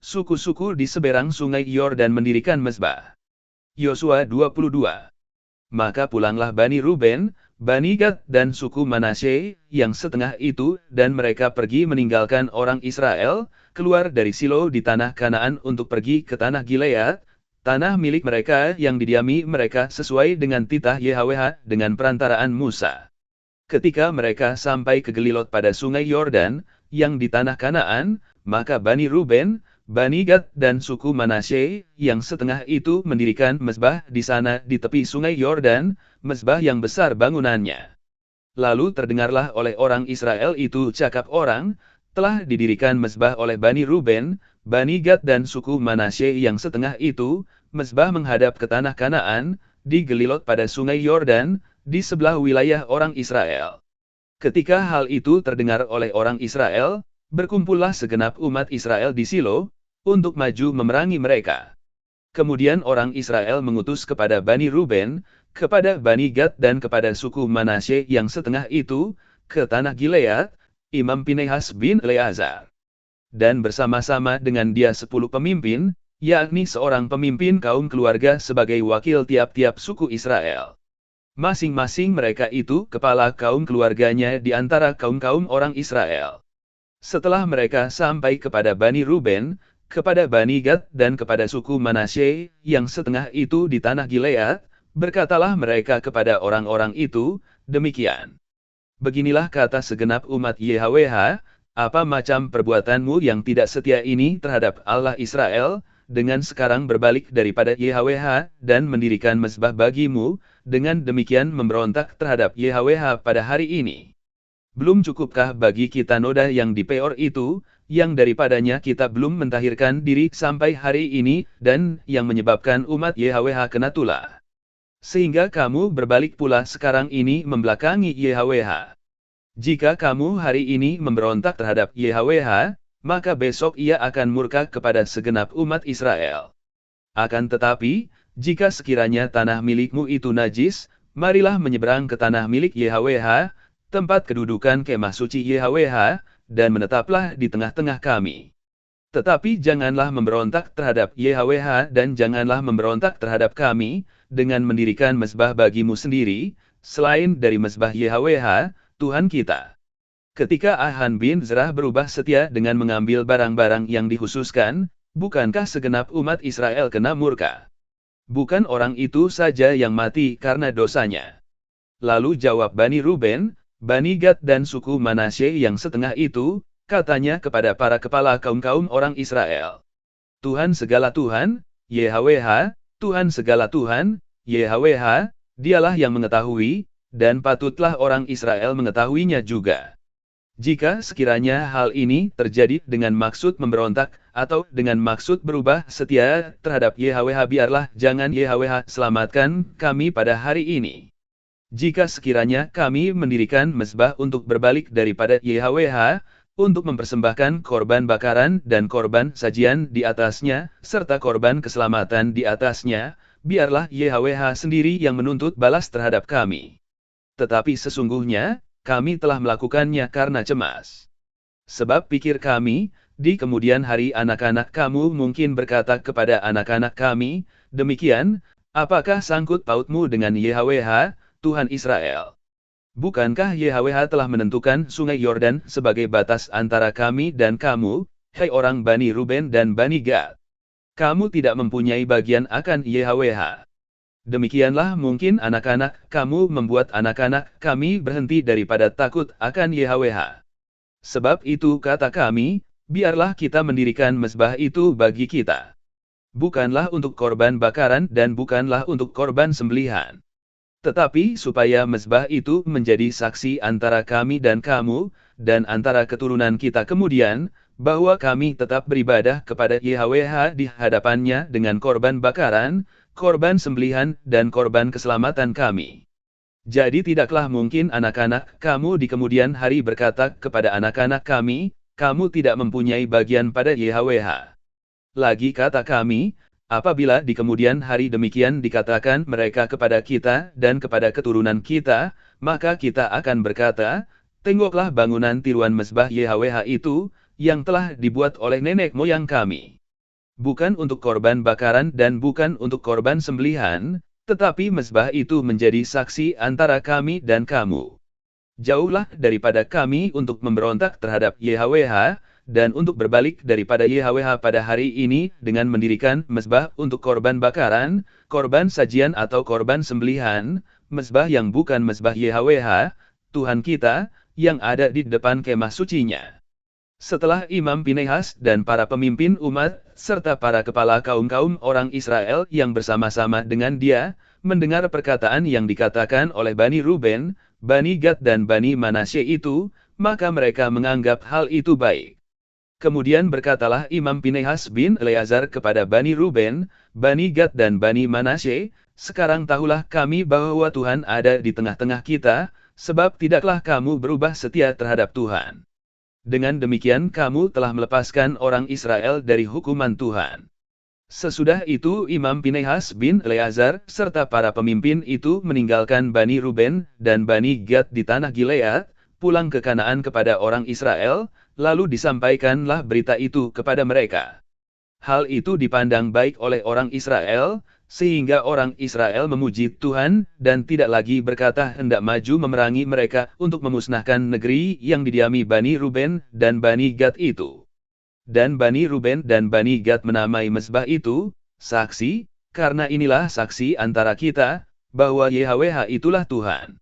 suku-suku di seberang sungai Yordan mendirikan mezbah. Yosua 22. Maka pulanglah Bani Ruben, Bani Gad dan suku Manasye, yang setengah itu, dan mereka pergi meninggalkan orang Israel, keluar dari Silo di tanah Kanaan untuk pergi ke tanah Gilead, tanah milik mereka yang didiami mereka sesuai dengan titah YHWH dengan perantaraan Musa. Ketika mereka sampai ke Gelilot pada sungai Yordan, yang di tanah Kanaan, maka Bani Ruben, Bani Gad dan suku Manasye, yang setengah itu mendirikan mezbah di sana di tepi sungai Yordan, mezbah yang besar bangunannya. Lalu terdengarlah oleh orang Israel itu cakap orang, telah didirikan mezbah oleh Bani Ruben, Bani Gad dan suku Manasye yang setengah itu, mezbah menghadap ke tanah Kanaan, di Gelilot pada sungai Yordan, di sebelah wilayah orang Israel. Ketika hal itu terdengar oleh orang Israel, berkumpullah segenap umat Israel di Silo, untuk maju memerangi mereka. Kemudian orang Israel mengutus kepada Bani Ruben, kepada Bani Gad dan kepada suku Manasye yang setengah itu, ke tanah Gilead, Imam Pinehas bin Eleazar. Dan bersama-sama dengan dia 10 pemimpin, yakni seorang pemimpin kaum keluarga sebagai wakil tiap-tiap suku Israel. Masing-masing mereka itu kepala kaum keluarganya di antara kaum-kaum orang Israel. Setelah mereka sampai kepada Bani Ruben, kepada Bani Gad dan kepada suku Manasye, yang setengah itu di tanah Gilead, berkatalah mereka kepada orang-orang itu, demikian. Beginilah kata segenap umat YHWH, apa macam perbuatanmu yang tidak setia ini terhadap Allah Israel, dengan sekarang berbalik daripada YHWH, dan mendirikan mezbah bagimu, dengan demikian memberontak terhadap YHWH pada hari ini. Belum cukupkah bagi kita noda yang di Peor itu, yang daripadanya kita belum mentahirkan diri sampai hari ini, dan yang menyebabkan umat YHWH kena tulah. Sehingga kamu berbalik pula sekarang ini membelakangi YHWH. Jika kamu hari ini memberontak terhadap YHWH, maka besok ia akan murka kepada segenap umat Israel. Akan tetapi, jika sekiranya tanah milikmu itu najis, marilah menyeberang ke tanah milik YHWH, tempat kedudukan kemah suci YHWH, dan menetaplah di tengah-tengah kami. Tetapi janganlah memberontak terhadap YHWH dan janganlah memberontak terhadap kami, dengan mendirikan mezbah bagimu sendiri, selain dari mezbah YHWH, Tuhan kita. Ketika Ahan bin Zerah berubah setia dengan mengambil barang-barang yang dikhususkan, bukankah segenap umat Israel kena murka? Bukan orang itu saja yang mati karena dosanya. Lalu jawab Bani Ruben, Bani Gad dan suku Manasye yang setengah itu, katanya kepada para kepala kaum-kaum orang Israel. Tuhan segala Tuhan, YHWH, Tuhan segala Tuhan, YHWH, dialah yang mengetahui, dan patutlah orang Israel mengetahuinya juga. Jika sekiranya hal ini terjadi dengan maksud memberontak, atau dengan maksud berubah setia terhadap YHWH, biarlah jangan YHWH selamatkan kami pada hari ini. Jika sekiranya kami mendirikan mezbah untuk berbalik daripada YHWH, untuk mempersembahkan korban bakaran dan korban sajian di atasnya, serta korban keselamatan di atasnya, biarlah YHWH sendiri yang menuntut balas terhadap kami. Tetapi sesungguhnya, kami telah melakukannya karena cemas. Sebab pikir kami, di kemudian hari anak-anak kamu mungkin berkata kepada anak-anak kami, demikian, apakah sangkut pautmu dengan YHWH, Tuhan Israel? Bukankah YHWH telah menentukan sungai Yordan sebagai batas antara kami dan kamu, hai orang Bani Ruben dan Bani Gad? Kamu tidak mempunyai bagian akan YHWH. Demikianlah mungkin anak-anak kamu membuat anak-anak kami berhenti daripada takut akan YHWH. Sebab itu kata kami, biarlah kita mendirikan mezbah itu bagi kita. Bukanlah untuk korban bakaran dan bukanlah untuk korban sembelihan. Tetapi supaya mezbah itu menjadi saksi antara kami dan kamu, dan antara keturunan kita kemudian, bahwa kami tetap beribadah kepada YHWH di hadapannya dengan korban bakaran, korban sembelihan, dan korban keselamatan kami. Jadi tidaklah mungkin anak-anak kamu di kemudian hari berkata kepada anak-anak kami, kamu tidak mempunyai bagian pada YHWH. Lagi kata kami, apabila di kemudian hari demikian dikatakan mereka kepada kita dan kepada keturunan kita, maka kita akan berkata, tengoklah bangunan tiruan mezbah YHWH itu, yang telah dibuat oleh nenek moyang kami. bukan untuk korban bakaran dan bukan untuk korban sembelihan, tetapi mezbah itu menjadi saksi antara kami dan kamu. Jauhlah daripada kami untuk memberontak terhadap YHWH, dan untuk berbalik daripada YHWH pada hari ini dengan mendirikan mezbah untuk korban bakaran, korban sajian atau korban sembelihan, mezbah yang bukan mezbah YHWH, Tuhan kita, yang ada di depan kemah sucinya. Setelah Imam Pinehas dan para pemimpin umat, serta para kepala kaum-kaum orang Israel yang bersama-sama dengan dia, mendengar perkataan yang dikatakan oleh Bani Ruben, Bani Gad dan Bani Manasye itu, maka mereka menganggap hal itu baik. Kemudian berkatalah Imam Pinehas bin Eleazar kepada Bani Ruben, Bani Gad dan Bani Manasye, sekarang tahulah kami bahwa Tuhan ada di tengah-tengah kita, sebab tidaklah kamu berubah setia terhadap Tuhan. Dengan demikian kamu telah melepaskan orang Israel dari hukuman Tuhan. Sesudah itu Imam Pinehas bin Eleazar serta para pemimpin itu meninggalkan Bani Ruben dan Bani Gad di tanah Gilead, pulang ke Kanaan kepada orang Israel, lalu disampaikanlah berita itu kepada mereka. Hal itu dipandang baik oleh orang Israel, sehingga orang Israel memuji Tuhan, dan tidak lagi berkata hendak maju memerangi mereka untuk memusnahkan negeri yang didiami Bani Ruben dan Bani Gad itu. Dan Bani Ruben dan Bani Gad menamai mezbah itu, saksi, karena inilah saksi antara kita, bahwa YHWH itulah Tuhan.